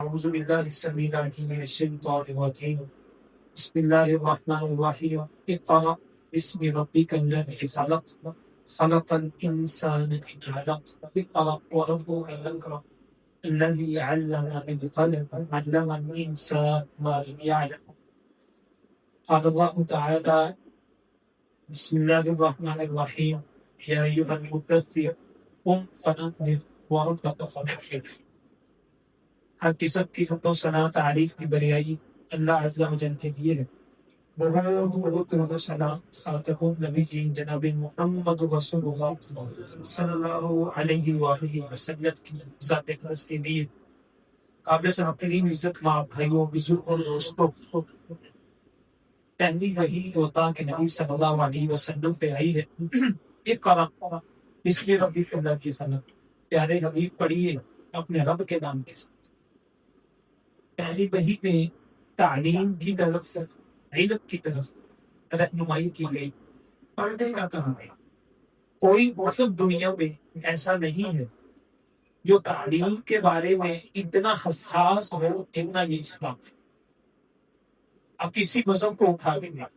أعوذ بالله السميع العليم من الشيطان الرجيم بسم الله الرحمن الرحيم اقرأ باسم ربك الذي خلق خلق الإنسان من علق اقرأ وربك الأكرم الذي علم بالقلم علم الإنسان ما لم يعلم قال الله تعالى بسم الله الرحمن الرحيم يا أيها المدثر قم فأنذر وربك فكبر. ہر قسم کی حمد و ثنا تعریف کی بریائی اللہ عز و جل کے لیے ہے. بہت بہت حمد و ثنا خاتم نبی جی جناب محمد رسول اللہ صلی اللہ علیہ وآلہ وسلم کی ذات اقدس کے لیے. قابل سناپرین عزت ماں بھائیوں بزرگوں اور دوستوں، پہلی وحی ہوتا کہ نبی صلی اللہ علیہ وسلم پہ آئی ہے. ایک قرآن اس لیے ربی اللہ کی صنعت پیارے حبیب پڑھیے اپنے رب کے نام کے ساتھ. پہلی وحی میں تعلیم کی طرف، علم کی طرف رہنمائی کی گئی. پڑھنے کا کہا ہے. کوئی مذہب دنیا میں ایسا نہیں ہے جو تعلیم کے بارے میں اتنا حساس ہو جتنا یہ اسلام ہے. اب کسی مذہب کو اٹھا کے دیکھ،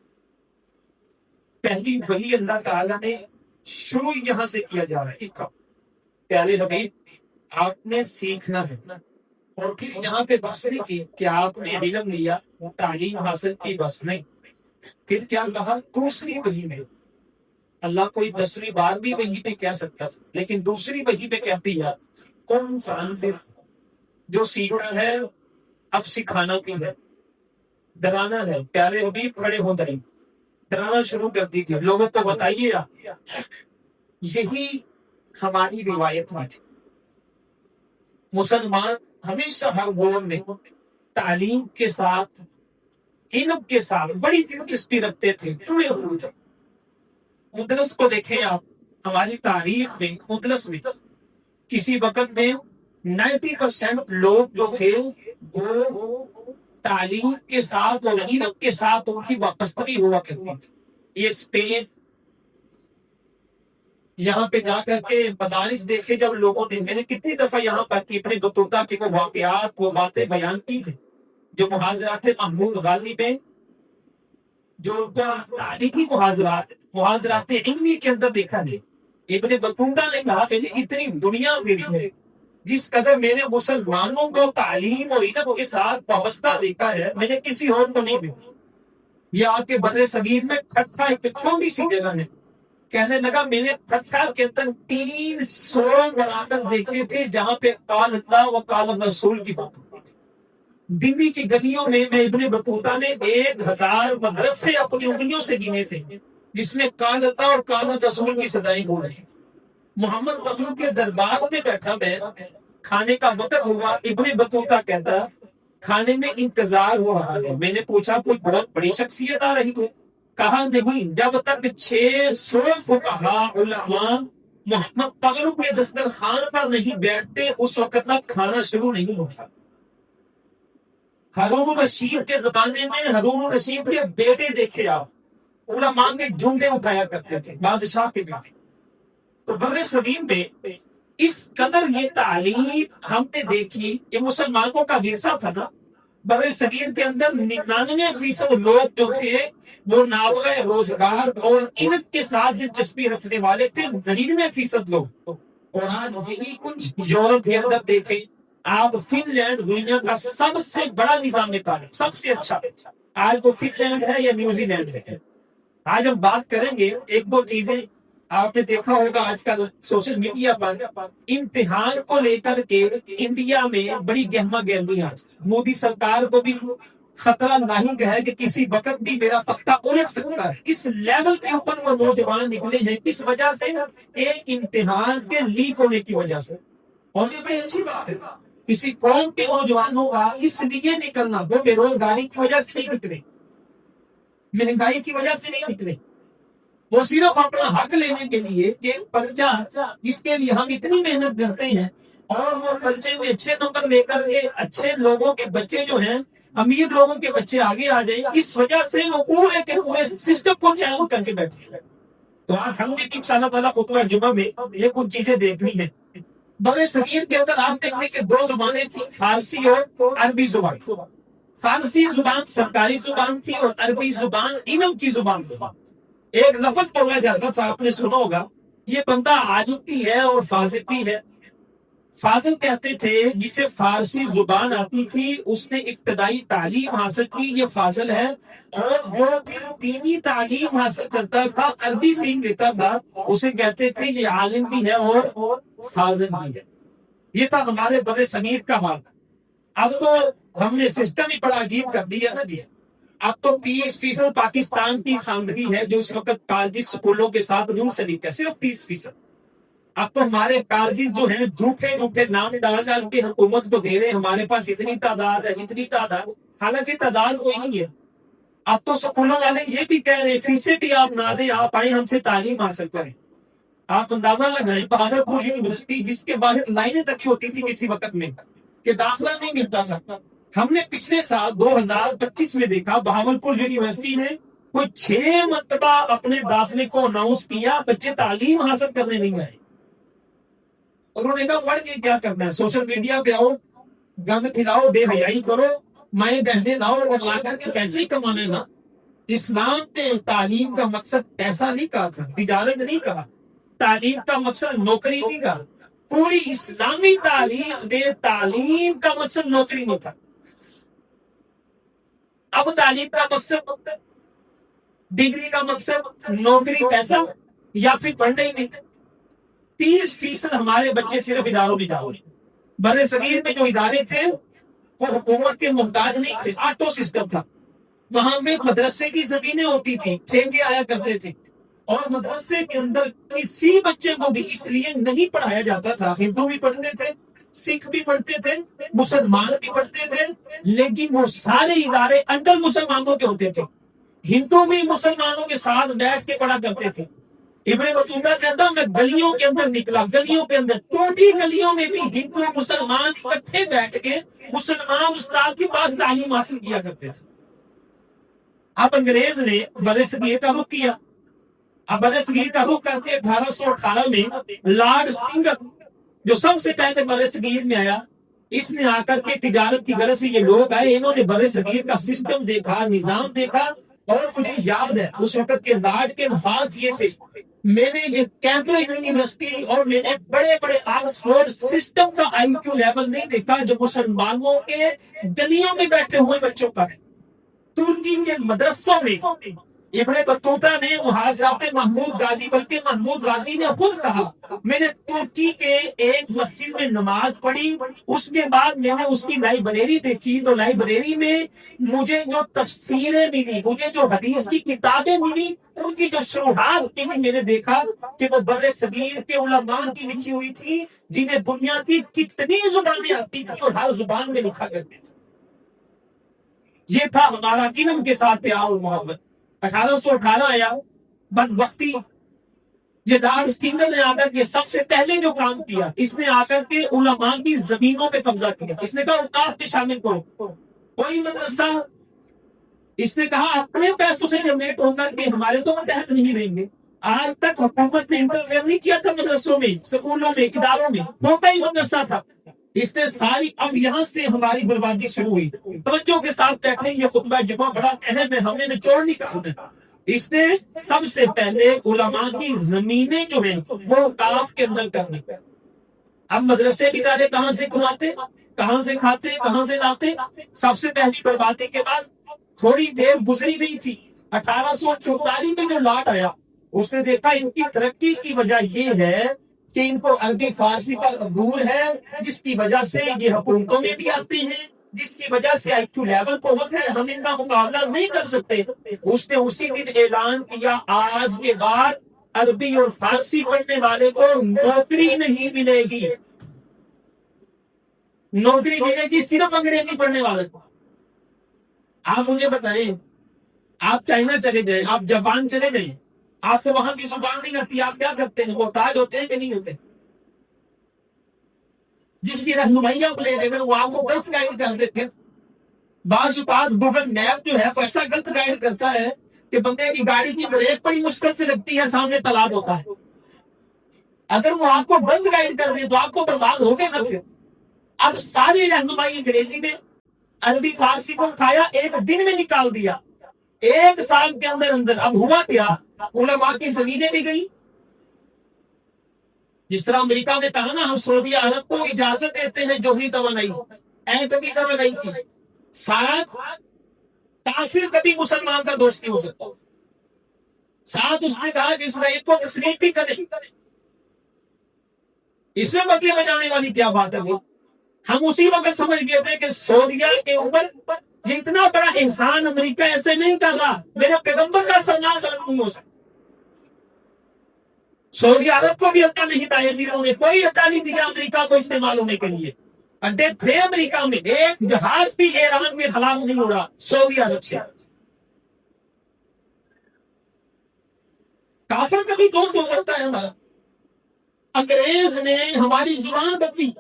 پہلی وحی اللہ تعالیٰ نے شروع یہاں سے کیا جا رہا ہے. ایک پیارے حبیب آپ نے سیکھنا ہے، اور پھر یہاں پہ بس نہیں کی کہ آپ نے علم لیا، تعلیم حاصل کی، بس نہیں. پھر کیا کہا؟ دوسری وحی میں اللہ کوئی 10ویں 12ویں وحی پہ کہہ سکتا تھا، لیکن دوسری وحی پہ کہہ دیا قم فانذر. جو سیکھنا ہے اب سکھانا بھی ہے، ڈرانا ہے. پیارے حبیب کھڑے ہو گئے، ڈرانا شروع کر دیجیے، لوگوں کو بتائیے. یہی ہماری روایت میں تھی. مسلمان ہمیشہ ہر دور میں تعلیم کے ساتھ، علم کے ساتھ بڑی دلچسپی رکھتے تھے، جڑے ہوئے تھے. اندلس کو دیکھیں آپ، ہماری تاریخ میں اندلس میں کسی وقت میں 90% لوگ جو تھے وہ تعلیم کے ساتھ اور علم کے ساتھ ان کی وابستگی ہوا کرتی تھی. یہ اسپین، یہاں پہ جا کر کے مدارس دیکھے جب لوگوں نے، میں نے کتنی دفعہ یہاں پر اپنے بطوطہ کی وہ واقعات، وہ باتیں بیان کی ہیں جو محاضرات محمود غازی میں، جو تاریخی محاضرات علمی کے اندر دیکھا ہے. ابن بطوطہ نے کہا کہ اتنی دنیا میری ہے، جس قدر میں نے مسلمانوں کو تعلیم اور علم کے ساتھ وابستہ دیکھا ہے میں نے کسی اور کو نہیں دیکھا. یہ آپ کے بر صغیر میں ٹھٹھا ایک چھوٹی سی جگہ ہے. کہنے لگا میں نے ٹھٹھا کے اندر 300 مراکز دیکھے تھے جہاں پہ قال اللہ و قال رسول کی بات ہوتی تھی. دلی کی گلیوں میں ابن بطوطہ نے 1000 مدرسے اپنی انگلیوں سے گنے تھے جس میں قال اللہ اور قال رسول کی صدائیں ہو رہی تھی. محمد مغلوب کے دربار میں بیٹھا میں، کھانے کا وقت ہوا. ابن بطوطہ کہتا کھانے میں انتظار ہو رہا ہے. میں نے پوچھا کوئی بہت بڑی شخصیت آ رہی ہے؟ کہا نہیں، جب تک 600 فقہا علماء محمد مغلوب کے دسترخوان پر نہیں بیٹھتے اس وقت تک کھانا شروع نہیں ہوتا. ہارون الرشید کے زمانے میں ہارون الرشید کے بیٹے دیکھے آپ، علماء میں جھنڈے اٹھایا کرتے تھے بادشاہ کے گھر. تو بر صغیر میں اس قدر یہ تعلیم ہم نے دیکھی. یہ مسلمانوں کا ورثہ تھا نا. بر صغیر کے اندر 99% لوگ جو تھے وہ نابغہ روزگار اور علم کے ساتھ دلچسپی رکھنے والے تھے. 99% لوگ. اور آج یہی کچھ یورپ کے اندر دیکھیں آپ، فن لینڈ دنیا کا سب سے بڑا نظام تعلیم، سب سے اچھا. آج وہ فن لینڈ ہے یا نیوزی لینڈ ہے. آج ہم بات کریں گے ایک دو چیزیں. آپ نے دیکھا ہوگا آج کل سوشل میڈیا پر امتحان کو لے کر کے انڈیا میں بڑی گہما گہمی. آج مودی سرکار کو بھی خطرہ لاحق ہے کہ کسی وقت بھی میرا تختہ الٹ سکتا ہے. اس لیول کے اوپر وہ نوجوان نکلے ہیں. کس وجہ سے؟ ایک امتحان کے لیک ہونے کی وجہ سے. اور یہ بڑی اچھی بات ہے. کسی قوم کے نوجوانوں کا اس لیے نکلنا، وہ بے روزگاری کی وجہ سے نہیں نکلے، مہنگائی کی وجہ سے نہیں نکلے، وہ صرف اپنا حق لینے کے لیے کہ پرچہ جس کے لیے ہم اتنی محنت کرتے ہیں، اور وہ پرچے میں اچھے نمبر لے کر کے اچھے لوگوں کے بچے جو ہیں، امیر لوگوں کے بچے آگے آ جائیں. اس وجہ سے وہ پورے کے پورے سسٹم کو چیلنج کر کے بیٹھے ہیں. تو آج ہم نے ان شاء اللہ تعالیٰ خطبہ جمعہ میں یہ کچھ چیزیں دیکھنی ہے. بر صغیر کے اندر آپ دیکھیں کہ دو زبانیں تھیں، فارسی اور عربی زبان. فارسی زبان سرکاری زبان تھی اور عربی زبان علم کی زبان تھی. ایک لفظ بولا جاتا تھا، آپ نے سنا ہوگا، یہ بندہ عالم بھی ہے اور فاضل بھی ہے. فاضل کہتے تھے جسے فارسی زبان آتی تھی، اس نے ابتدائی تعلیم حاصل کی، یہ فاضل ہے. اور جو پھر دینی تعلیم حاصل کرتا تھا، عربی سیکھ لیتا تھا، اسے کہتے تھے یہ عالم بھی ہے اور فاضل بھی ہے. یہ تھا ہمارے بر صغیر کا حال. اب تو ہم نے سسٹم ہی بڑا عجیب کر دیا نا جی. اب تو 30% پاکستان کی خواندگی ہے جو اس وقت کالج اسکولوں کے ساتھ منسلک ہے، صرف 30%. اب تو ہمارے کالج جو ہیں جھوٹے نام ڈال ڈال کے حکومت کو دے رہے ہیں، ہمارے پاس اتنی تعداد ہے اتنی تعداد، حالانکہ تعداد کوئی نہیں ہے. اب تو اسکولوں والے یہ بھی کہہ رہے ہیں فیسیں بھی آپ نہ دیں، آپ آئیں ہم سے تعلیم حاصل کریں. آپ اندازہ لگائیں بہاولپور یونیورسٹی جس کے باہر لائنیں رکھی ہوتی تھی کسی وقت میں کہ داخلہ نہیں ملتا تھا، ہم نے پچھلے سال 2025 میں دیکھا بہاولپور یونیورسٹی نے کوئی 6 مرتبہ اپنے داخلے کو اناؤنس کیا، بچے تعلیم حاصل کرنے نہیں آئے. انہوں نے کہا پڑھ کے کیا کرنا ہے، سوشل میڈیا پہ آؤ، گند کھلاؤ، بے حیائی کرو، مائیں بہنیں لاؤ اور لا کر کے پیسے ہی کمانے نا. اسلام نے تعلیم کا مقصد پیسہ نہیں کہا تھا، تجارت نہیں کہا. تعلیم کا مقصد نوکری نہیں کہا. پوری اسلامی تاریخ میں تعلیم کا مقصد نوکری نہیں تھا. اب تعلیم کا مقصد، ڈگری کا مقصد نوکری، پیسہ، یا پھر پڑھنا ہی نہیں. 30% ہمارے بچے صرف اداروں میں جا رہے ہیں. بر صغیر میں جو ادارے تھے وہ حکومت کے محتاج نہیں تھے، آٹو سسٹم تھا. وہاں میں مدرسے کی زمینیں ہوتی تھی، ٹھیکے آیا کرتے تھے، اور مدرسے کے اندر کسی بچے کو بھی اس لیے نہیں پڑھایا جاتا تھا. ہندو بھی پڑھتے تھے، سکھ بھی پڑھتے تھے، مسلمان بھی پڑھتے تھے، لیکن وہ سارے ادارے انڈر مسلمانوں کے ہوتے تھے. ہندو بھی مسلمانوں کے ساتھ بیٹھ کے پڑھا کرتے تھے. ابن بطوطہ کہتا میں گلیوں کے اندر نکلا، گلیوں کے اندر ٹوٹی گلیوں میں بھی ہندو مسلمان اکٹھے بیٹھ کے مسلمان استاد کے پاس تعلیم حاصل کیا کرتے تھے. اب انگریز نے بر صغیر کا رخ کیا. اب بر صغیر کا رخ کر کے 1818 میں لارڈ اسٹنگر جو سب سے پہلے بر صغیر میں آیا، اس نے آ کر کے تجارت کی غرض سے یہ لوگ آئے، انہوں نے بر صغیر کا سسٹم دیکھا، نظام دیکھا. اور مجھے یاد ہے اس وقت کے لارڈ کے الفاظ یہ تھے، میں نے یہ کیمبرج یونیورسٹی اور میں نے بڑے بڑے آکسفورڈ سسٹم کا آئی کیو لیول نہیں دیکھا جو مسلمانوں کے گلیوں میں بیٹھے ہوئے بچوں کا ہے. ترکی کے مدرسوں میں ابن بطوطہ نے حضرت محمود غازی، بلکہ محمود غازی نے خود کہا میں نے ترکی کے ایک مسجد میں نماز پڑھی، اس کے بعد میں نے اس کی لائبریری دیکھی، تو لائبریری میں مجھے جو تفسیریں ملی، مجھے جو حدیث کی کتابیں ملی، ان کی جو شروحات ملی، میں نے دیکھا کہ وہ بر صغیر کے علماء کی لکھی ہوئی تھی جنہیں دنیا کی کتنی زبانیں آتی تھی اور ہر زبان میں لکھا کرتے تھے. یہ تھا ہمارا علم کے ساتھ پیار اور محبت. 1818 آیا، بدبختی، یہ لارڈ اسٹنگر نے آ کر کے سب سے پہلے جو کام کیا، اس نے آ کر کے علماء کی زمینوں پہ قبضہ کیا. اس نے کہا اوقاف میں شامل کرو، کوئی مدرسہ، اس نے کہا اپنے پیسوں سے ڈونیٹ ہو کر کے ہمارے تو متحد نہیں رہیں گے. آج تک حکومت نے انٹرفیئر نہیں کیا تھا مدرسوں میں، سکولوں میں، اداروں میں، ہوتا ہی مدرسہ تھا. اس نے ساری، اب یہاں سے ہماری بربادی شروع ہوئی. توجہ کے ساتھ بیٹھے، یہ خطبہ جمعہ بڑا اہم ہے، ہم نے نچوڑ نہیں کرنا. اس نے سب سے پہلے علماء کی زمینیں جو ہیں وہ اوقاف کے اندر کرنی. اب مدرسے بیچارے کہاں سے کماتے، کہاں سے کھاتے، کہاں سے لاتے. سب سے پہلی بربادی کے بعد تھوڑی دیر گزری نہیں تھی، 1844 میں جو لاٹ آیا، اس نے دیکھا ان کی ترقی کی وجہ یہ ہے کہ ان کو عربی فارسی پر عبور ہے، جس کی وجہ سے یہ حکومتوں میں بھی آتے ہیں، جس کی وجہ سے آئی کیو لیول بہت ہے، ہم ان کا مقابلہ نہیں کر سکتے. اس نے اسی دن اعلان کیا آج کے بعد عربی اور فارسی پڑھنے والے کو نوکری نہیں ملے گی. نوکری ملے گی صرف انگریزی پڑھنے والے کو. آپ مجھے بتائیں، آپ چائنا چلے جائیں، آپ جاپان چلے جائیں، آپ کو وہاں کی زبان نہیں آتی، آپ کیا کرتے ہیں؟ محتاج ہوتے ہیں کہ نہیں ہوتے؟ جس کی رہنمائی آپ لے رہے ہیں وہ آپ کو غلط گائیڈ کر دیتے ہیں. بعض اوقات گوگل میپ جو ہے وہ ایسا غلط گائیڈ کرتا ہے کہ بندے کی گاڑی کی بریک بڑی مشکل سے لگتی ہے، سامنے تالاب ہوتا ہے. اگر وہ آپ کو بند گائیڈ کر دے تو آپ کو برباد ہو گئے نا پھر. اب ساری رہنمائی انگریزی میں، عربی فارسی کو اٹھایا، ایک دن میں نکال دیا، 1 سال کے اندر اندر. اب ہوا کیا، علماء کی زمینیں بھی گئی. جس طرح امریکہ نے کہا نا ہم سعودی عرب کو اجازت دیتے ہیں جوہری توانائی، ایٹمی توانائی کی، ساتھ کافر کبھی مسلمان کا دوست نہیں ہو سکتا. ساتھ اس نے کہا کہ اسرائیل کو تسلیم بھی کرے. اس میں بدلے میں جانے والی کیا بات ہے وہ؟ ہم اسی وقت سمجھ گئے تھے کہ سعودیہ کے اوپر یہ اتنا بڑا احسان امریکہ ایسے نہیں کر رہا، میرے پیغمبر کا فرمان غلط نہیں ہو سکتا. سعودی عرب کو بھی اللہ نہیں دیا، انہوں نے کوئی عطا نہیں دیا امریکہ کو استعمال ہونے کے لیے. اڈے تھے امریکہ میں، ایک جہاز بھی ایران میں ہلاک نہیں اڑا سعودی عرب سے. کافر کا بھی دوست ہو سکتا ہے ہمارا. انگریز نے ہماری زبان بدلی،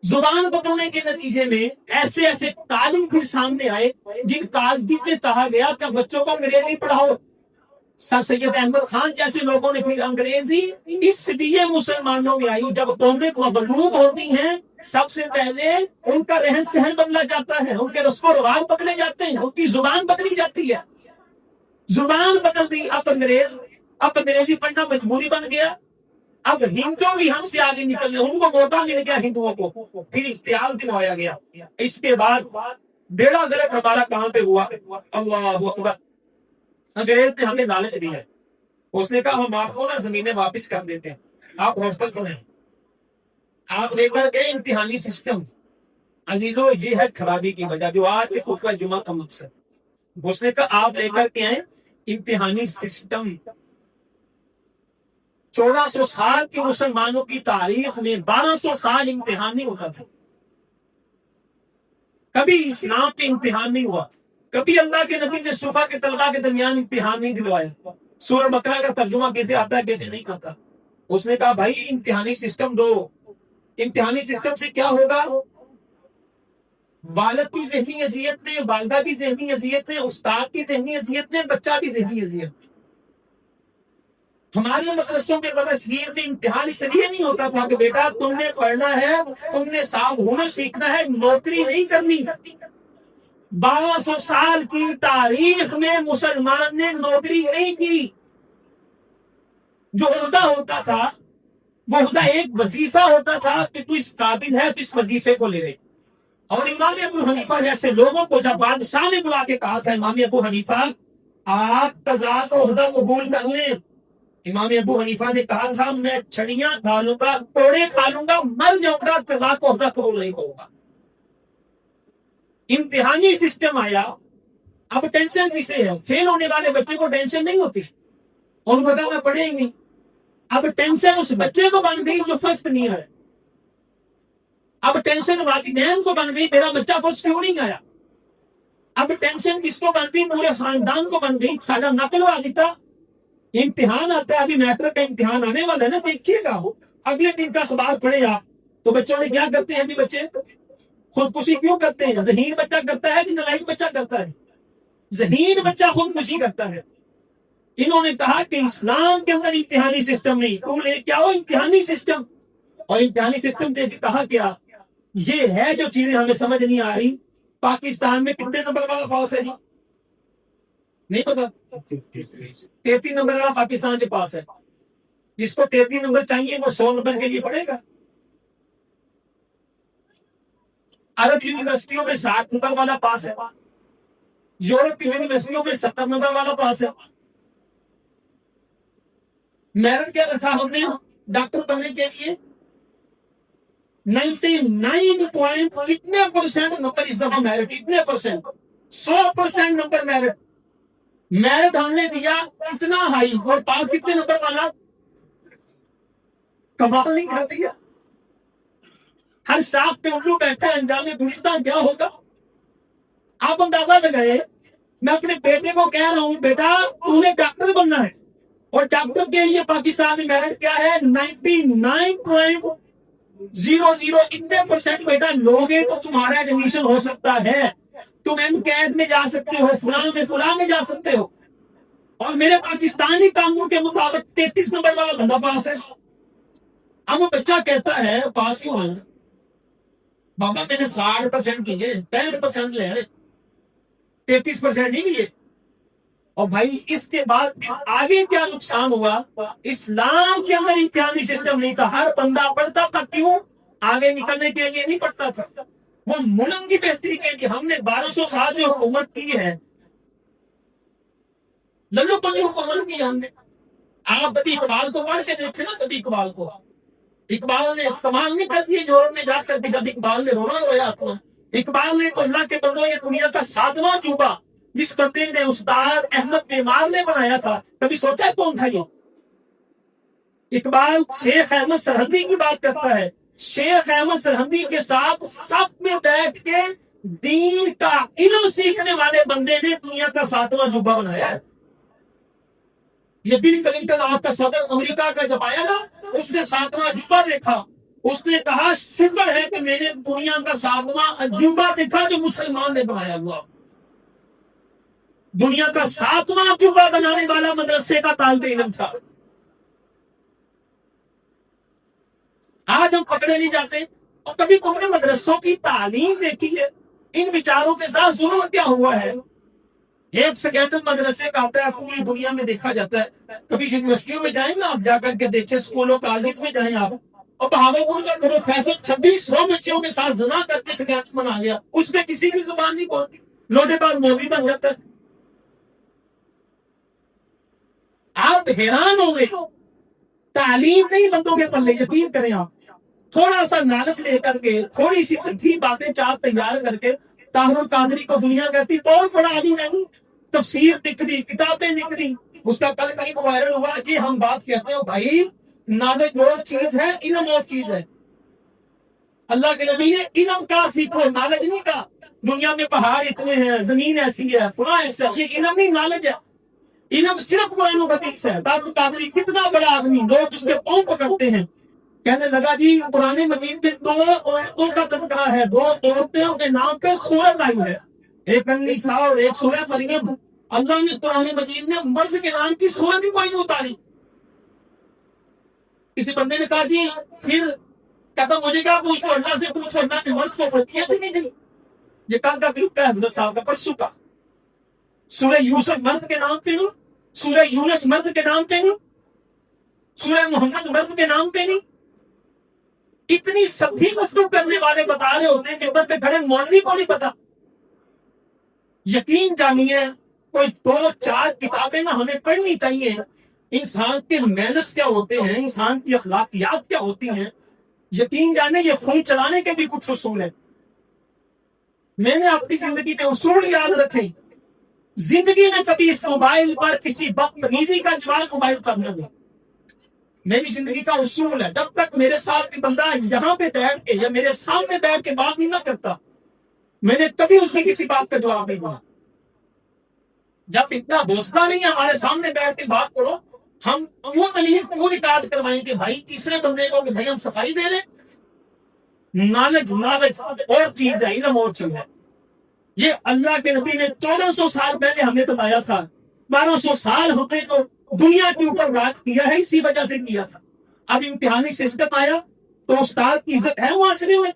زبان بدلنے کے نتیجے میں ایسے ایسے تعلیم پھر سامنے آئے جن جس میں کہا گیا کہ بچوں کو انگریزی پڑھاؤ. سر سید احمد خان جیسے لوگوں نے پھر انگریزی اس لیے مسلمانوں میں آئی. جب قومیں مغلوب ہوتی ہیں سب سے پہلے ان کا رہن سہن بدلا جاتا ہے، ان کے رسم و رواج بدلے جاتے ہیں، ان کی زبان بدلی جاتی ہے. زبان بدل دی. اب انگریزی پڑھنا مجبوری بن گیا. اب ہندو بھی ہم سے آگے نکل گئے، ان کو موقع مل گیا ہندوؤں کو، پھر اشتعال دلوایا گیا. اس کے بعد بیڑا گرک ہمارا کہاں پہ ہوا؟ اللہ اکبر. انگریز نے ہمیں لالچ دی ہے، اس نے کہا ہم آپ کو نا زمینیں واپس کر دیتے ہیں، آپ ہاسٹل کو ہیں، آپ لے کر کے امتحانی سسٹم. عزیزو یہ ہے خرابی کی وجہ جو آج کے خطبہ جمعہ کا مقصد. اس نے کہا آپ لے کر کے آئیں امتحانی سسٹم. 1400 سال کی مسلمانوں کی تاریخ میں 1200 سال امتحان نہیں ہوتا تھا. کبھی اسلام پہ امتحان نہیں ہوا، کبھی اللہ کے نبی نے صفا کے طلبہ کے درمیان امتحان نہیں دلوایا. سورہ بقرہ کا ترجمہ کیسے آتا ہے کیسے نہیں کرتا. اس نے کہا بھائی امتحانی سسٹم دو. امتحانی سسٹم سے کیا ہوگا؟ والد کی ذہنی اذیت میں، والدہ کی ذہنی اذیت میں، استاد کی ذہنی اذیت میں، بچہ کی ذہنی اذیت میں. ہمارے مدرسوں کے مدرسین میں امتحان اس لیے نہیں ہوتا تھا کہ بیٹا تم نے پڑھنا ہے، تم نے صاحب ہنر سیکھنا ہے، نوکری نہیں کرنی. 1200 سال کی تاریخ میں مسلمان نے نوکری نہیں کی. جو عہدہ ہوتا تھا وہ عہدہ ایک وظیفہ ہوتا تھا کہ تو اس قابل ہے تو اس وظیفے کو لے لے. اور امام ابو حنیفہ جیسے لوگوں کو جب بادشاہ نے بلا کے کہا تھا امام ابو حنیفہ آپ قضا کا عہدہ قبول کر لیں، امام ابو حنیفہ نے کہا تھا میں چھڑیاں کھا لوں گا، کوڑے کھا لوں گا، مر جاؤں گا، قضا کو عہدہ قبول نہیں کروں گا. امتحانی سسٹم آیا. اب ٹینشن کسے ہے؟ فیل ہونے والے بچے کو ٹینشن نہیں ہوتی، اور پتا میں پڑھے ہی نہیں. اب ٹینشن اس بچے کو بن گئی جو فرسٹ نہیں ہے. اب ٹینشن والدین کو بن گئی میرا بچہ فرسٹ کیوں نہیں آیا. اب ٹینشن کس کو بن گئی؟ پورے خاندان کو بن گئی. سارا نقل والدہ امتحان آتا ہے، ابھی میٹرک کا امتحان آنے والا ہے نا، دیکھیے گا اگلے دن کا اخبار پڑھے آپ تو بچوں نے کیا کرتے ہیں؟ ابھی بچے خودکشی کیوں کرتے ہیں؟ ذہین بچہ کرتا ہے کہ نالائق بچہ کرتا ہے؟ ذہین بچہ خودکشی کرتا ہے. انہوں نے کہا کہ اسلام کے اندر امتحانی سسٹم نہیں، تم لے کے آؤ امتحانی سسٹم. اور امتحانی سسٹم دے کے کہا کیا؟ یہ ہے جو چیزیں ہمیں سمجھ نہیں آ رہی. پاکستان میں کتنے نمبر والا پاس ہے؟ نہیں پتا. 33 نمبر والا پاکستان کے پاس ہے. جس کو 33 نمبر چاہیے وہ 100 نمبر کے لیے پڑھے گا. عرب یونیورسٹیوں میں 60 نمبر والا پاس ہے، یورپ کی یونیورسٹیوں میں 70 نمبر والا پاس ہے. میرٹ کیا رکھا ہم نے ڈاکٹر بننے کے لیے؟ 99 کتنے پرسینٹ نمبر اس دفعہ میرٹ، اتنے پرسینٹ، 100% نمبر میرٹ. میرٹ ہم نے دیا اتنا ہائی اور پاس کتنے نمبر والا؟ کمال نہیں کر دیا. ہر ساتھ پہ الو بیٹھا ہے، انجام گلستان کیا ہوگا؟ آپ اندازہ لگائے. میں اپنے بیٹے کو کہہ رہا ہوں بیٹا تو نے ڈاکٹر بننا ہے، اور ڈاکٹر کے لیے پاکستان میں میرٹ کیا ہے؟ 99.00 اتنے پرسینٹ بیٹا لوگے تو تمہارا ایڈمیشن ہو سکتا ہے. تم ایم کیڈ میں جا سکتے ہو، فلاں میں جا سکتے ہو. اور میرے پاکستانی قانون کے مطابق 33 نمبر والا بندہ پاس ہے. اب وہ بچہ کہتا ہے پاس ہی ہونا بابا میں نے 60% کیے 65% لے 33% نہیں لیے. اور بھائی اس کے بعد آگے کیا نقصان ہوا؟ اسلام کے اندر امتحانی سسٹم نہیں تھا. ہر بندہ پڑھتا تھا. کیوں؟ آگے نکلنے کے لیے نہیں پڑھتا تھا. وہ ملک کی بہتری کے لیے. ہم نے 1200 سال جو حکومت کی ہے للو پنجو حکومت کی ہم نے. آپ کبھی اقبال کو پڑھ کے دیکھے نا. کبھی اقبال کو اقبال نے استعمال نہیں کر دیے جوہر میں جا کر کے. کبھی اقبال نے رونا رویا اپنا. اقبال نے تو اللہ کے بندوں یہ دنیا کا 7واں عجوبہ جس بندے نے استاد احمد معمار نے بنایا تھا کبھی سوچا ہے کون تھا یہ؟ اقبال شیخ احمد سرہندی کی بات کرتا ہے. شیخ احمد سرہندی کے ساتھ صف میں بیٹھ کے دین کا علم سیکھنے والے بندے نے دنیا کا 7واں عجوبہ بنایا ہے. یہ بل کلنٹن آپ کا صدر امریکہ کا جب آیا نا اس نے 7واں عجوبہ دیکھا. اس نے کہا شکر ہے کہ میں نے دنیا کا 7واں عجوبہ دیکھا جو مسلمان نے بنایا ہوا. دنیا کا 7واں عجوبہ بنانے والا مدرسے کا طالب علم تھا. آج ہم پکڑے نہیں جاتے. اور کبھی تم نے مدرسوں کی تعلیم دیکھی ہے؟ ان بیچاروں کے ساتھ ظلم کیا ہوا ہے؟ ایک سیکنڈ مدرسے کا آتا ہے پوری دنیا میں دیکھا جاتا ہے. کبھی یونیورسٹیوں میں جائیں نا آپ جا کر کے دیکھیں اسکولوں کالج میں جائیں آپ اور بہاولپور کا پروفیسر 2600 بچوں کے ساتھ زنا کر کے سیکنڈ بنا گیا. اس میں کسی کی زبان نہیں کھولتی. لوٹے پاس مولوی بن جاتا ہے. آپ حیران ہوں گے. تعلیم نہیں بندوں کے پلے. یقین کریں آپ تھوڑا سا نالج لے کر کے تھوڑی سی سچی باتیں چار تیار کر کے طاہر القادری کو دنیا کہتی بہت بڑا عالم نہیں. تفسیر لکھ دی کتابیں لکھ دی. اس کا کل کہیں وائرل ہوا کہ ہم بات کہتے ہیں بھائی نالج اور چیز ہے علم اور چیز ہے. اللہ کے نبی نے علم کا سیکھو نالج نہیں کا. دنیا میں پہاڑ اتنے ہیں زمین ایسی ہے فلاں ایسا. یہ علم نہیں نالج ہے. علم صرف قرآن و حدیث ہے. طاہر القادری کتنا بڑا آدمی لوگ اس کے پاؤں پکڑتے ہیں. کہنے لگا جی قرآن مجید میں 2 عورتوں کا تذکرہ ہے. 2 عورتوں کے نام پہ سورت آئی ہے. ایک النساء اور ایک سورہ مریم. اللہ نے قرآن مجید میں مرد کے نام کی سورت ہی کوئی نہیں اتاری. کسی بندے نے کہا جی پھر کہتا مجھے کیا پوچھو اللہ سے پوچھو. اللہ نے مرد کو فرقیت ہی نہیں دی. یہ کل کا کلپ ہے حضرت صاحب کا پرسوں کا. سورہ یوسف مرد کے نام پہ نہیں. سورہ یونس مرد کے نام پہ نہیں. سورہ محمد مرد کے نام پہ نہیں. اتنی سبھی گفتگو کرنے والے بتا رہے ہوتے ہیں کہ بس پہ کھڑے مولوی کو نہیں پتا. یقین جانیے کوئی 2-4 کتابیں نہ ہمیں پڑھنی چاہیے. انسان کے مینرز کیا ہوتے ہیں انسان کی اخلاقیات کیا ہوتی ہیں. یقین جانے یہ فون چلانے کے بھی کچھ اصول ہیں. میں نے اپنی زندگی کے اصول یاد رکھے. زندگی میں کبھی اس موبائل پر کسی بدتمیزی کا جواب موبائل پر نہ دیں. میری زندگی کا اصول ہے جب تک میرے ساتھ کوئی بندہ یہاں پہ بیٹھ کے یا میرے سامنے بیٹھ کے بات نہیں نہ کرتا میں نے کبھی اس میں کسی بات کا جواب نہیں دیا. جب اتنا دوستہ نہیں ہے ہمارے سامنے بیٹھ کے بات کرو ہم کیوں ریکارڈ کروائیں کہ بھائی تیسرے بندے کو کہ بھائی ہم صفائی دے رہے. نالج اور چیز ہے علم اور چیز ہے. یہ اللہ کے نبی نے 1400 سال پہلے ہمیں بتایا تھا. 1200 سال ہوتے تو دنیا کے اوپر راج کیا ہے اسی وجہ سے کیا تھا. اب امتحانی سسٹم آیا تو استاد کی عزت ہے معاشرے میں.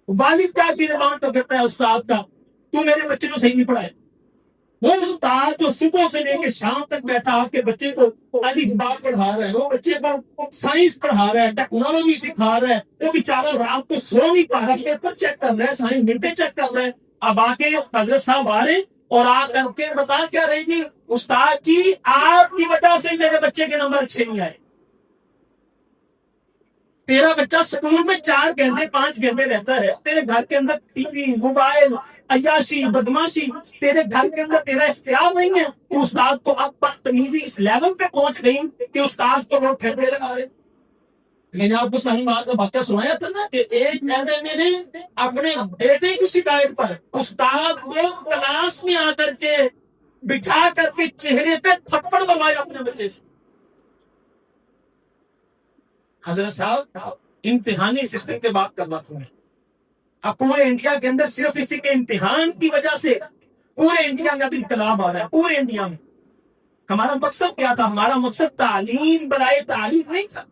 والد کیا بھی روان تو کرتا ہے استاد کا تو میرے بچے کو صحیح نہیں پڑھائے. وہ استاد جو صبح سے لے کے شام تک بیٹھا آپ کے بچے کو الف با پڑھا رہا ہے وہ بچے کو سائنس پڑھا رہا ہے ٹیکنالوجی سکھا رہا ہے. وہ بیچارہ رات کو سو نہیں پا رہا پیپر چیک کر رہا ہے سائنس منٹیں چیک کر رہا ہے. اب آ کے حضرت صاحب آ رہے اور آ کر کے بتا کیا رہی جی استاد جی آپ کی وجہ سے میرے بچے کے نمبر اچھے نہیں آئے. تیرا بچہ سکول میں 4 گھنٹے 5 گھنٹے رہتا ہے. تیرے گھر کے اندر ٹی وی موبائل عیاشی بدماشی تیرے گھر کے اندر تیرا اختیار نہیں ہے. تو استاد کو اب بدتمیزی اس لیول پہ پہنچ گئی کہ استاد کو لوگ پھیرنے لگا رہے. میں نے آپ کو صحیح بات کا واقعہ سنایا تھا نا کہ ایک میڈم نے اپنے بیٹے کی شکایت پر استاد کو کلاس میں آ کر کے بٹھا کر کے چہرے پہ تھپڑ لگایا اپنے بچے سے. حضرت صاحب امتحانی سسٹم کی بات کرنا تھا میں. اب پورے انڈیا کے اندر صرف اسی کے امتحان کی وجہ سے پورے انڈیا میں ابھی انقلاب آ رہا ہے. پورے انڈیا میں ہمارا مقصد کیا تھا؟ ہمارا مقصد تعلیم برائے تعلیم نہیں تھا.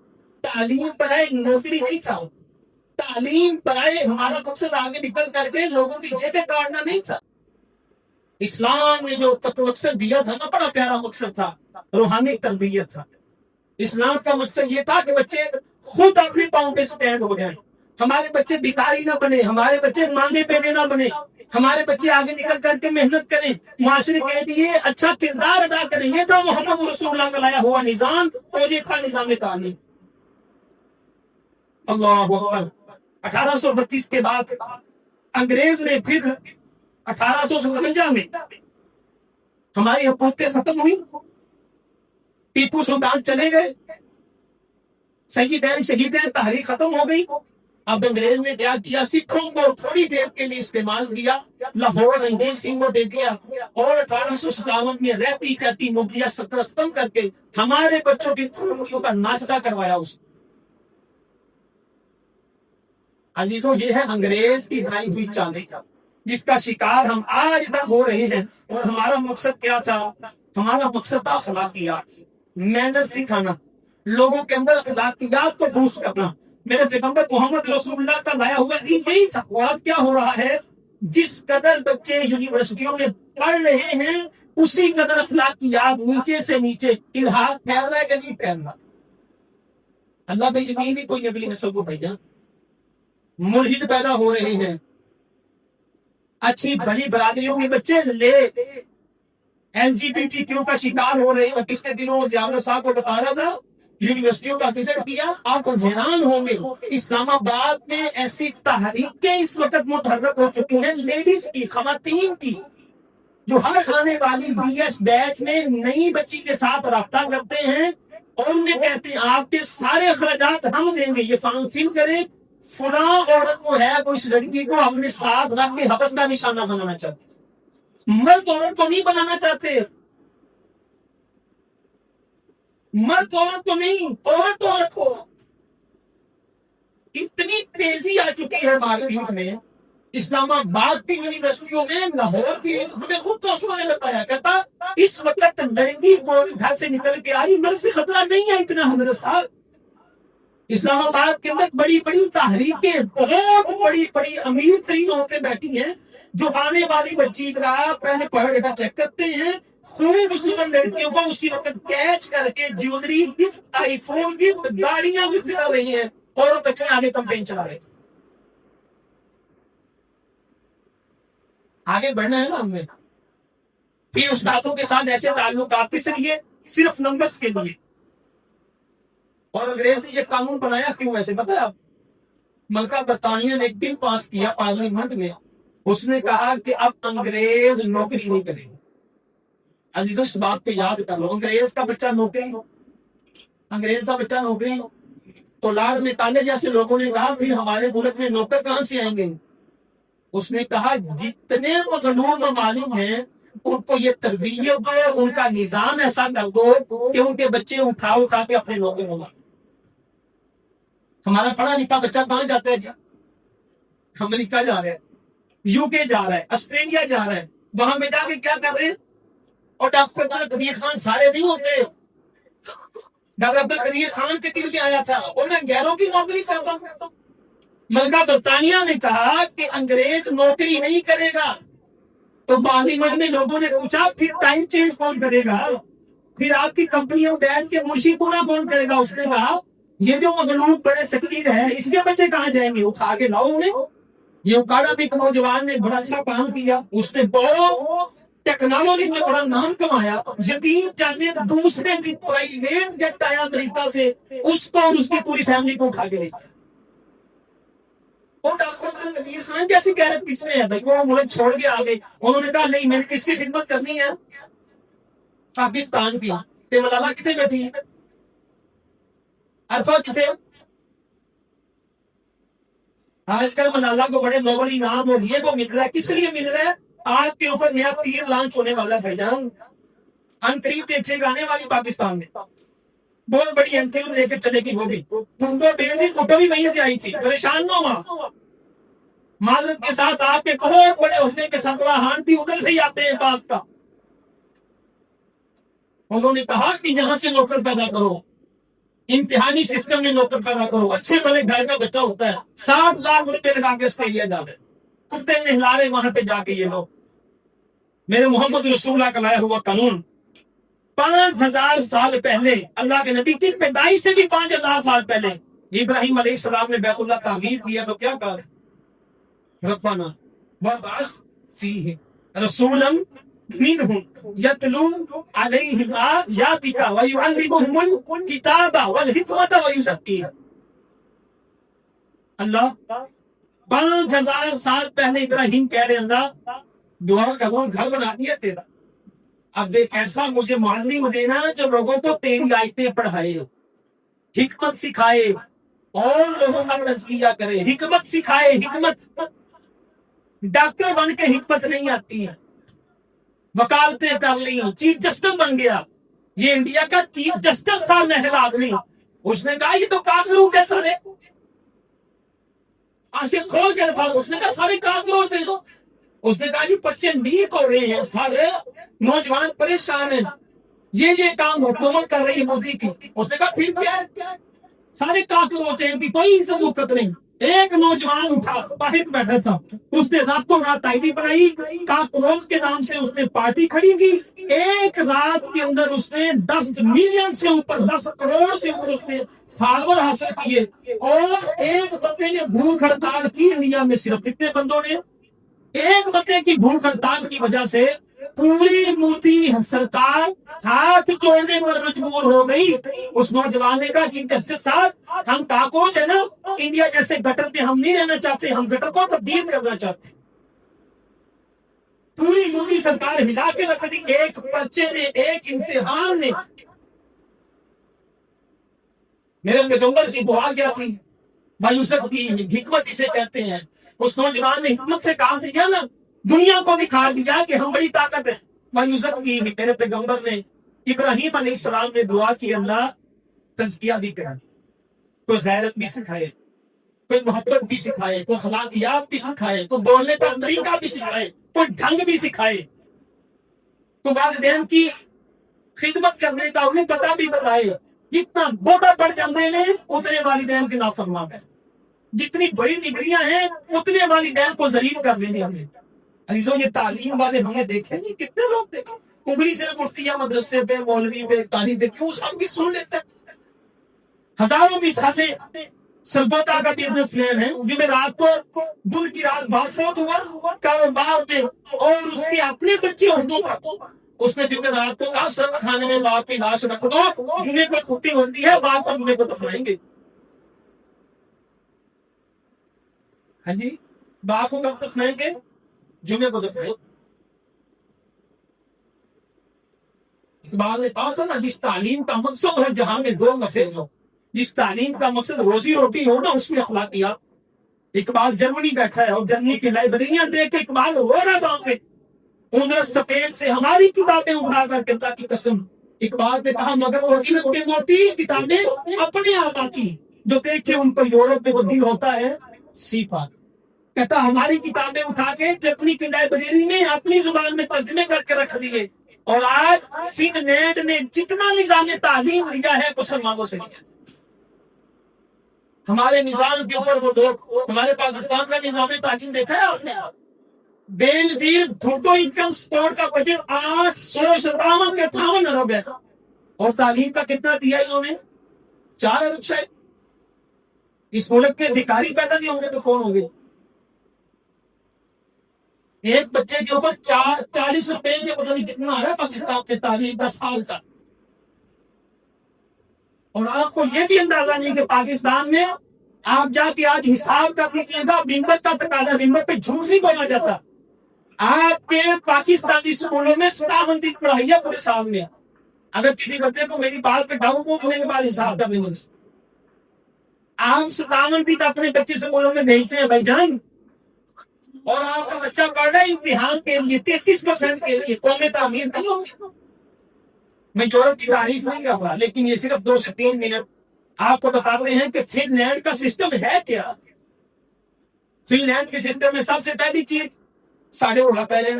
تعلیم برائے نوکری نہیں تھا، تعلیم برائے ہمارا مقصد آگے نکل کر کے لوگوں کی جیبیں کاٹنا نہیں تھا۔ اسلام نے جو مقصد دیا تھا نا، بڑا پیارا مقصد تھا، روحانی تربیت تھا۔ اسلام کا مقصد یہ تھا کہ بچے خود اپنے پاؤں پہ سٹینڈ ہو جائیں، ہمارے بچے بھکاری نہ بنے، ہمارے بچے مانگے پینے نہ بنے، ہمارے بچے آگے نکل کر کے محنت کریں، معاشرے کے لیے اچھا کردار ادا کریں۔ یہ تو محمد رسول اللہ کا لایا ہوا نظام، اور یہ تھا نظام تعلیم۔ اللہ اکبر۔ 1832 کے بعد انگریز نے پھر 1857 میں ہماری حکومتیں ختم ہوئی، ٹیپو سلطان چلے گئے، سیدین شہیدین تحریک ختم ہو گئی۔ اب انگریز نے کیا کیا، سکھوں کو تھوڑی دیر کے لیے استعمال کیا، لاہور رنجیت سنگھ کو دے دیا، اور 1857 میں رہتی کہتی مغلیہ سلطنت ختم کر کے ہمارے بچوں کی خوبیوں کا ناشتہ کروایا اس۔ عزیزوں، یہ ہے انگریز کی بنائی ہوئی چاندی جس کا شکار ہم آج تک ہو رہے ہیں۔ اور ہمارا مقصد کیا تھا؟ ہمارا مقصد تھا اخلاقیات، مینر سکھانا، لوگوں کے اندر اخلاقیات کو بوسٹ کرنا۔ میرے پیغمبر محمد رسول اللہ کا لایا ہوا دین یہی تھا۔ اور اب کیا ہو رہا ہے، جس قدر بچے یونیورسٹیوں میں پڑھ رہے ہیں اسی قدر اخلاقیات نیچے سے نیچے الحاق پھیل رہا ہے کہ نہیں پھیل رہا؟ اللہ بھائی زمین ہی کوئی اگلی نسل کو بھیجا، ملحد پیدا ہو رہے ہیں، اچھی بڑی برادریوں کے بچے لے L G B T Q کا شکار ہو رہے ہیں۔ پچھلے دنوں ضیاء صاحب کو بتا رہا تھا، یونیورسٹیوں کا وزٹ کیا، آپ حیران ہوں گے اسلام آباد میں ایسی تحریکیں اس وقت متحرک ہو چکی ہیں لیڈیز کی، خواتین کی، جو ہر آنے والی بی ایس بیچ میں نئی بچی کے ساتھ رابطہ کرتے ہیں اور انہیں کہتے ہیں آپ کے سارے اخراجات ہم دیں گے، یہ فارم فل کریں، فلاں عورت کو ہے وہ اس لڑکی کو اپنے ساتھ رکھ کے حبس کا نشانہ بنانا چاہتے، مرد عورت کو نہیں بنانا چاہتے، مرد عورت کو نہیں، عورت عورت کو۔ اتنی تیزی آ چکی ہے مارکیٹ میں، اسلام آباد کی یونیورسٹیوں میں، لاہور کی، ہمیں خود دوستوں نے بتایا، کہتا اس وقت لڑکی کو گھر سے نکل کے آئی، مرد سے خطرہ نہیں ہے اتنا حضرت صاحب۔ اسلام آباد کے اندر بڑی بڑی تحریکیں، بہت بڑی بڑی امیر ترین عورتیں بیٹھی ہیں جو آنے والی بچی کا پہلے پڑھ ڈیٹا چیک کرتے ہیں، خوبصورت لڑکیوں کو اسی وقت کیچ کر کے جیولری گفٹ، آئی فون گفٹ، گاڑیاں گفٹ کر رہی ہیں، اور وہ بچے آگے کمپین چلا رہے ہیں۔ آگے بڑھنا ہے نا ہمیں، پھر اس باتوں کے ساتھ ایسے تعلقات کس لیے؟ صرف نمبرز کے لیے۔ اور انگریز نے یہ قانون بنایا کیوں ایسے پتہ ہے آپ؟ ملکہ برطانیہ نے ایک بل پاس کیا پارلیمنٹ میں، اس نے کہا کہ اب انگریز نوکری نہیں کرے گا۔ عزیزوں اس بات پہ یاد کر لو، انگریز کا بچہ نوکری، انگریز کا بچہ نوکری، تو لارڈ میکالے جیسے لوگوں نے کہا پھر ہمارے ملک میں نوکر کہاں سے آئیں گے؟ اس نے کہا جتنے مغلوب ممالک ہیں ان کو یہ تربیت دو، ان کا نظام ایسا کر دو کہ ان کے بچے اٹھا اٹھا کے اپنے نوکر ہوگا۔ ہمارا پڑھا لکھا بچہ کہاں جاتا ہے؟ امریکہ جا رہا ہے، یو کے جا رہا ہے، آسٹریلیا جا رہا ہے، وہاں پہ جا کے کیا کر رہے ہیں؟ اور ڈاکٹر عبد القدیر خان سارے نہیں ہوتے، ڈاکٹر عبد القدیر خان کے دل میں آیا تھا اور میں غیروں کی نوکری کرتا ہوں۔ ملکہ برطانیہ نے کہا کہ انگریز نوکری نہیں کرے گا، تو پارلیمنٹ میں لوگوں نے پوچھا پھر ٹائم چینج کون کرے گا؟ پھر آپ کی کمپنیوں بیچ کے منشی پورا کون کرے گا؟ اس نے کہا یہ جو مغلوب بڑے سکریر ہے اس کے بچے کہاں جائیں گے؟ اٹھا کے لاؤ انہیں۔ یہ اکاڑا بھی نوجوان نے بڑا اچھا کام کیا، اس نے بہت ٹیکنالوجی میں بڑا نام کمایا، یقین جانے دوسرے دن پرائیویٹ جیٹ آیا امریکہ سے، اس کو اور اس کی پوری فیملی کو اٹھا کے لے گیا۔ اور ڈاکٹر عبد القدیر خان جیسی غیرت کس میں ہے بھائی؟ وہ ملک چھوڑ کے آ گئے، انہوں نے کہا نہیں میں نے کس کی خدمت کرنی ہے؟ پاکستان کی۔ تے ملالہ کتنے بیٹھی ہے؟ عرفہ کتنے؟ آج کل ملالہ کو بڑے نوبل انعام اور یہ وہ مل رہا ہے، کس لیے مل رہا ہے؟ آپ کے اوپر نیا تیر لانچ ہونے والا ہے بھائی جان، ان قریب دیکھے گانے والی پاکستان میں بہت بڑی انٹرویو لے کے چلے گی، وہ بھی تم کو بینظیر بھٹو بھی وہیں سے آئی تھی، پریشان نہ ہوا۔ معذرت کے ساتھ آپ کے بہت بڑے عہدے کے سربراہان بھی ادھر سے ہی آتے ہیں بات کا۔ انہوں نے کہا کہ یہاں سے نوکر پیدا کرو، امتحانی سسٹم میں نوکر پیدا کرو، اچھے بڑے گھر میں بچہ ہوتا ہے 60 لاکھ روپے لگا کے آسٹریلیا جا رہے، کتے میں ہلا رہے وہاں پہ جا کے یہ لوگ۔ میرے محمد رسول اللہ کا لایا ہوا قانون 5000 سال پہلے، اللہ کے نبی کی پیدائش سے بھی 5000 سال پہلے ابراہیم علیہ السلام نے بیت اللہ تعمیر کیا تو کیا کہا؟ ربنا وبعث فیہ رسولا منہم یتلو علیہم آیاتک ویعلمہم الکتاب والحکمت ویزکیہم۔ اللہ 5000 سال پہلے ابراہیم کہہ رہے اللہ دعا کرو گھر بنا دیا تیرا، اب ایک ایسا مجھے معلم دینا جو لوگوں کو تیری آیتیں پڑھائے، حکمت سکھائے اور لوگوں کا تزکیہ کرے، حکمت سکھائے۔ حکمت ڈاکٹر بن کے حکمت نہیں آتی ہے، وکالتیں کر لی، چیف جسٹس بن گیا، یہ انڈیا کا چیف جسٹس تھا محل آدمی، اس نے کہا یہ تو کافروں کے سارے، آنکھیں کھول کے دکھا، اس نے کہا سارے کافروں تھے، اس نے کہا جی بچے نیک ہو رہے ہیں، سارے نوجوان پریشان ہیں، یہ کام حکومت کر رہی ہے مودی کی، اس نے کہا پھر کیا ہے؟ سارے کافر ہوتے ہیں کہ کوئی ضرورت نہیں۔ ایک نوجوان اٹھا باہر بیٹھا تھا، اس نے راتوں رات آئی ڈی بنائی، کاکروچ کے نام سے اس نے پارٹی کھڑی کی، ایک رات کے اندر اس نے 10 ملین سے اوپر 10 کروڑ سے اوپر اس نے فالوور حاصل کیے، اور ایک بندے نے بھوک ہڑتال کی انڈیا میں، صرف کتنے بندوں نے؟ ایک بندے کی بھوک ہڑتال کی وجہ سے پوری مودی سرکار ہاتھ جوڑنے پر مجبور ہو گئی۔ اس نوجوان نے کہا چیف جسٹس صاحب ہم کاکروچ ہے نا، انڈیا جیسے گٹر میں ہم نہیں رہنا چاہتے، ہم گٹر کو تبدیل کرنا چاہتے ہیں۔ پوری مودی سرکار ہلا کے رکھ دی، ایک پرچے نے، ایک امتحان نے۔ میرے پیغمبر کی دعا کیا تھی؟ مایوسیت کی حکمت اسے کہتے ہیں۔ اس نوجوان نے حکمت سے کام دیا نا، دنیا کو دکھا دیا کہ ہم بڑی طاقت ہے۔ مایوسیت کی میرے پیغمبر نے، ابراہیم علیہ السلام نے دعا کی اللہ تزکیہ بھی کرا، کوئی غیرت بھی سکھائے، کوئی محبت بھی سکھائے، کوئی اخلاقیات بھی سکھائے، کوئی بولنے کا طریقہ بھی سکھائے، کوئی ڈھنگ بھی سکھائے، کوئی والدین کی خدمت کرنے کا انہیں پتہ بھی بتائے۔ جتنا بوٹا بڑھ جاتے ہیں اتنے والدین کے نافرمان ہیں، جتنی بڑی ڈگریاں ہیں اتنے والدین کو ذلیل کر رہے ہیں ہمیں۔ عزیزوں یہ تعلیم والے ہم نے دیکھے نہیں، کتنے لوگ دیکھے انگلی سے اٹھتی ہے مدرسے پہ، مولوی پہ، قاری پہ، کیوں سب کی سن لیتے ہیں؟ ہزاروں مثالیں سربوتا کا بزنس مین ہے، جمعرات کو دن کی رات بعد فوت ہوا کاروبار میں، اور اس کے اپنے بچے اردو کا، اس نے جمعرات کو کہا سر کھانے میں باپ کی لاش رکھ دو، جمعے کو چھٹی ہوتی ہے، باپ کو جمعے کو دفنائیں گے۔ ہاں جی، باپ کو کب دفنائیں گے؟ جمعے کو دفنائیں۔ اقبال نے کہا تھا نا جس تعلیم کا مقصد ہے جہاں میں دو نفع ہو، جس تعلیم کا مقصد روزی روٹی ہو نا اس میں اخلاقیات۔ اقبال جرمنی بیٹھا ہے اور جرمنی کی لائبریریاں دیکھ کے اقبال ہو رہا گاؤں میں، اندر سفید سے ہماری کتابیں اٹھا کر کے اللہ کی قسم، اقبال نے کہا مگر وہ علم کے موتی کتابیں اپنے آبا کی، جو دیکھے ان پر یورپ میں وہ دل ہوتا ہے سیپا۔ کہتا ہماری کتابیں اٹھا کے جرمنی کی لائبریری میں اپنی زبان میں ترجمے کر کے رکھ دیے، اور آج فن لینڈ نے جتنا نظام تعلیم لیا ہے مسلمانوں سے لیا۔ ہمارے نظام کے اوپر وہ لوگ، ہمارے پاکستان کا نظام تعلیم دیکھا ہے آپ نے؟ بے نظیر بھٹو انکم سپورٹ کا بجٹ 857 کے 58 ارب ہے، اور تعلیم کا کتنا دیا انہوں نے؟ 4 ارب شاید۔ اس ملک کے بھکاری پیدا نہیں ہوں گے تو کون ہوں گے؟ ایک بچے کے اوپر 40 روپے کے پتہ نہیں کتنا آ رہا ہے پاکستان کے تعلیم کا سال کا، اور آپ کو یہ بھی اندازہ نہیں کہ پاکستان میں آپ جا کے آج حساب کر لیجیے گا، ممبر کا تقاضا، ممبر پہ جھوٹ نہیں بولا جاتا۔ آپ کے پاکستانی اسکولوں میں سلامتی پڑھائی ہے پورے سال میں، اگر کسی بچے کو میری بات پہ ڈاؤن پوچھنے کے بعد حساب کا ممبر، آپ سلامتی کا اپنے بچے اسکولوں میں بھیجتے ہیں بھائی جان، اور آپ کا بچہ پڑھ رہا ہے امتحان کے لیے 33% کے لیے، قوم تعمیر نہیں ہوگی۔ میں یورپ کی تعریف نہیں کر رہا، لیکن یہ صرف 2 سے 3 منٹ آپ کو بتاتے ہیں کہ فن لینڈ کا سسٹم ہے کیا۔ فن لینڈ کے سسٹم میں سب سے پہلی چیز 6.5 پہلے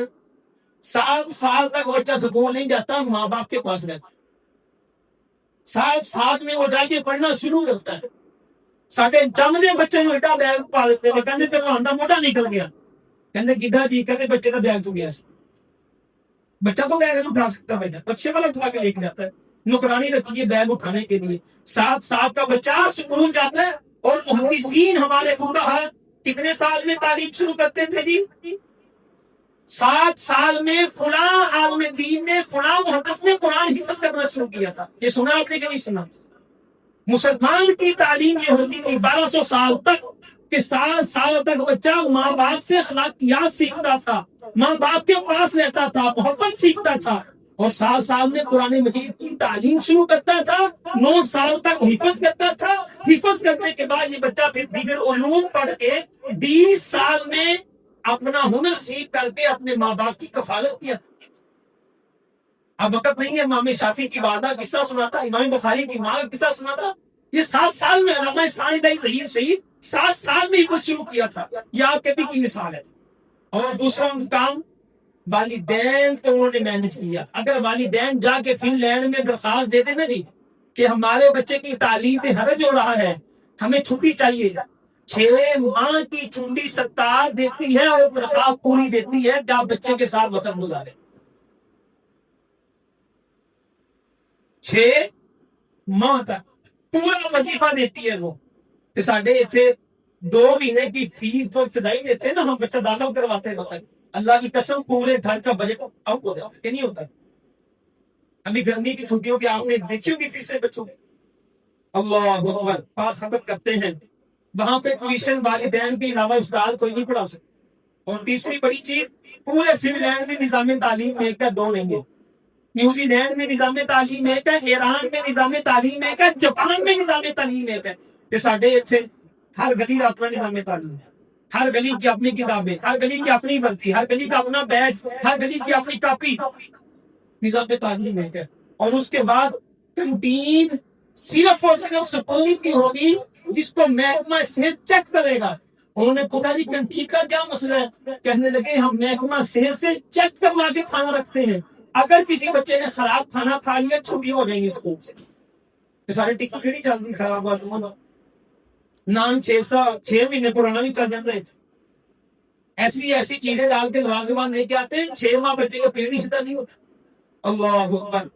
7 سال تک بچہ سکول نہیں جاتا، ماں باپ کے پاس رہتا، ساتھ میں وہ جا کے پڑھنا شروع کرتا ہے. ساڈے جمدے بچے نوں ایڈا بیگ پا دیتے ہیں, کہندے پہلے آندا موٹا نکل گیا, کہندے کدھا جی, کہتے بچے کا بیگ تو گیا سی. بچہ تو بیگ نہیں اٹھا سکتا بھائی, بچے والا اٹھا کے لے کے جاتا ہے. نوکرانی رکھی ہے بیگ اٹھانے کے لیے. 7 سال کا بچہ اسکول جاتا ہے, اور محدثین ہمارے فقہا کتنے سال میں تعلیم شروع کرتے تھے جی؟ 7 سال میں فلاں عالم دین نے, فلاں محدث نے قرآن حفظ کرنا شروع کیا تھا. یہ سنا آپ نے کہ نہیں سنا؟ مسلمان کی تعلیم یہ ہوتی تھی 1200 سال تک کہ 7 سال تک بچہ ماں باپ سے اخلاقیات سیکھتا تھا, ماں باپ کے پاس رہتا تھا, محبت سیکھتا تھا, اور 7 سال میں قرآن مجید کی تعلیم شروع کرتا تھا. 9 سال تک حفظ کرتا تھا. حفظ کرنے کے بعد یہ بچہ پھر دیگر علوم پڑھ کے 20 سال میں اپنا ہنر سیکھ کر کے اپنے ماں باپ کی کفالت کیا. اب وقت نہیں ہے امام شافعی کی والدہ قصہ سناتا, امام بخاری کی ماں کا قصہ سناتا. یہ 7 سال میں علامہ ثانی دائی ظہیر شہید 7 سال میں حفظ شروع کیا تھا. یہ آپ کے بھی کی مثال ہے. اور دوسرا کام والدین کو انہوں نے مینج کیا. اگر والدین جا کے فن لینڈ میں درخواست دیتے نا جی کہ ہمارے بچے کی تعلیم میں حرج ہو رہا ہے, ہمیں چھٹی چاہیے, 6 ماہ کی چنڈی سرکار دیتی ہے اور درخواست پوری دیتی ہے کہ آپ بچے کے ساتھ وقت گزارے. 6 ماہ تک پورا وظیفہ دیتی ہے وہ. کہ ساڈے اتنے 2 مہینے کی فیس جو ابتدائی دیتے ہیں نا, ہم بچہ داخل کرواتے ہیں, اللہ کی قسم پورے گھر کا بجٹ آؤٹ ہو جاتا ہے کہ نہیں ہوتا. ابھی گرمی کی چھٹیوں کی آپ نے دیکھی ہوگی فیسیں بچوں کی, اللہ اکبر, بات ختم کرتے ہیں. وہاں پہ ٹیوشن والدین کے علاوہ استاد کوئی نہیں پڑھا سکتا. اور تیسری بڑی چیز, پورے فن لینڈ میں نظام تعلیم ایک ہے, 2 نہیں ہے. نیوزی لینڈ میں نظام تعلیم ایک ہے, ایران میں نظام تعلیم ایک ہے, جاپان میں نظام تعلیم ایک ہے. کہ ساڈے اتنے ہر گلی کا اپنا نظام تعلیم ہے, ہر گلی کی اپنی کتابیں, ہر گلی کی اپنی وردی, ہر گلی کا اپنا بیچ, ہر گلی کی اپنی کاپی. نظام تعلیم ایک ہے. اور اس کے بعد کنٹین صرف اور صرف سکول کی ہوگی جس کو محکمہ صحت چیک کرے گا. انہوں نے پوچھا جی کنٹین کا کیا مسئلہ ہے؟ کہنے لگے ہم محکمہ صحت سے چیک کروا کے کھانا رکھتے ہیں, اگر کسی بچے نے خراب کھانا کھا لیا چھٹی ہو جائیں گی اسکول سے. سارے ٹکی کیڑی چلتی خراب ہوا نان 6 مہینے پرانا بھی چل جاتا ہے. ایسی چیزیں ڈال کے لوازمان لے کے آتے ہیں, 6 ماہ بچے کا پیٹ ہی سیدھا نہیں ہوتا. اللہ اکبر.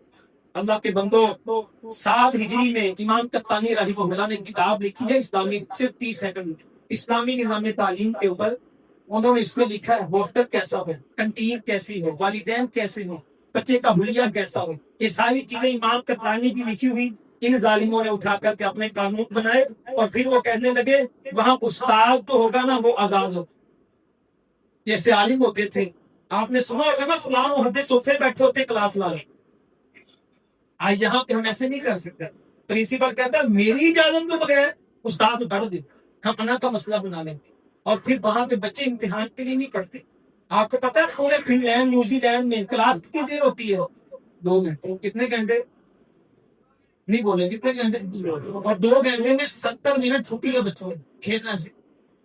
اللہ کے بندو, 7 ہجری میں امام قحطانی رحمہ اللہ نے کتاب لکھی ہے اسلامی, صرف 30 سیکنڈ میں, اسلامی نظام تعلیم کے اوپر. انہوں نے اس میں لکھا ہے ہاسٹل کیسا ہو, کنٹین کیسی ہو, والدین کیسے ہو, بچے کا حلیہ کیسا ہو. یہ ساری چیزیں امام قحطانی کی لکھی ہوئی ان ظالموں نے اٹھا کر کے اپنے قانون بنائے. اور پھر وہ کہنے لگے وہاں استاد تو ہوگا نا وہ آزاد ہو. جیسے عالم ہوتے تھے, آپ نے سنا ہوگا نا فلاں محدث صوفے بیٹھے ہوتے کلاس لا رہے. آج یہاں پہ ہم ایسے نہیں کر سکتے. پرنسپل کہتا ہے میری اجازت تو بغیر استاد کر دے, ہم انا کا مسئلہ بنا لیتے. اور پھر وہاں پہ بچے امتحان کے لیے نہیں پڑھتے. آپ کو پتا ہے پورے فن لینڈ نیوزی لینڈ میں کلاس کتنی دیر ہوتی ہے؟ 2 گھنٹے. کتنے گھنٹے نہیں بولے, کتنے گھنٹے؟ اور 2 گھنٹے میں 70 منٹ چھٹی ہے بچوں کھیلنے سے,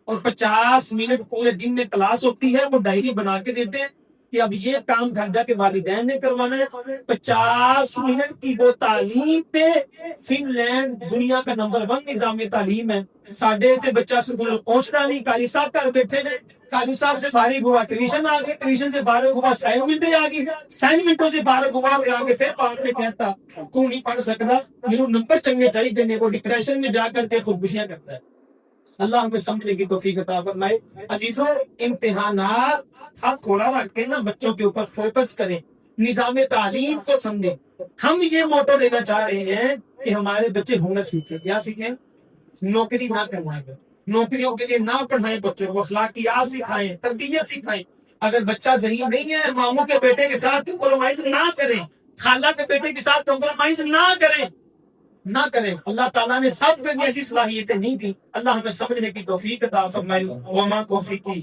اور 50 منٹ پورے دن میں کلاس ہوتی ہے. وہ ڈائری بنا کے دیتے ہیں کہ اب یہ کام گھر جا کے والدین نے کروانا ہے. 50 منٹ کی وہ تعلیم پہ فن لینڈ دنیا کا نمبر 1 نظام تعلیم ہے. ساڈے سے بچہ اسکول پہنچتا نہیں, قاری صاحب گھر بیٹھے نے, قاری صاحب سے فارغ ہوا ٹیوشن آ گئی, ٹیوشن سے فارغ ہوا اسائنمنٹیں آ گئی, اسائنمنٹوں سے فارغ ہوا آ کے پھر پاپ نے کہتا تو نہیں پڑھ سکتا, میرے نمبر چنگے چاہیے. وہ ڈپریشن میں جا کر کے خودکشیاں کرتا ہے. اللہ ہمیں سمجھنے کی توفیق عطا فرمائے. عزیزوں, امتحانات ہاتھ تھوڑا رکھ کے نا بچوں کے اوپر فوکس کریں, نظام تعلیم کو سمجھیں. ہم یہ موٹو دینا چاہ رہے ہیں کہ ہمارے بچے ہنر سیکھیں. کیا سیکھیں؟ نوکری نہ کروائیں, نوکریوں کے لیے نہ پڑھائیں بچوں کو, اخلاقیات سکھائیں, تربیت سکھائیں. اگر بچہ ذہین نہیں ہے, ماموں کے بیٹے کے ساتھ کمپرومائز نہ کریں, خالہ کے بیٹے کے ساتھ کمپرومائز نہ کریں. اللہ تعالیٰ نے سب میں ایسی صلاحیتیں نہیں دی. اللہ ہمیں سمجھنے کی توفیق عطا فرمائے. وما توفیقی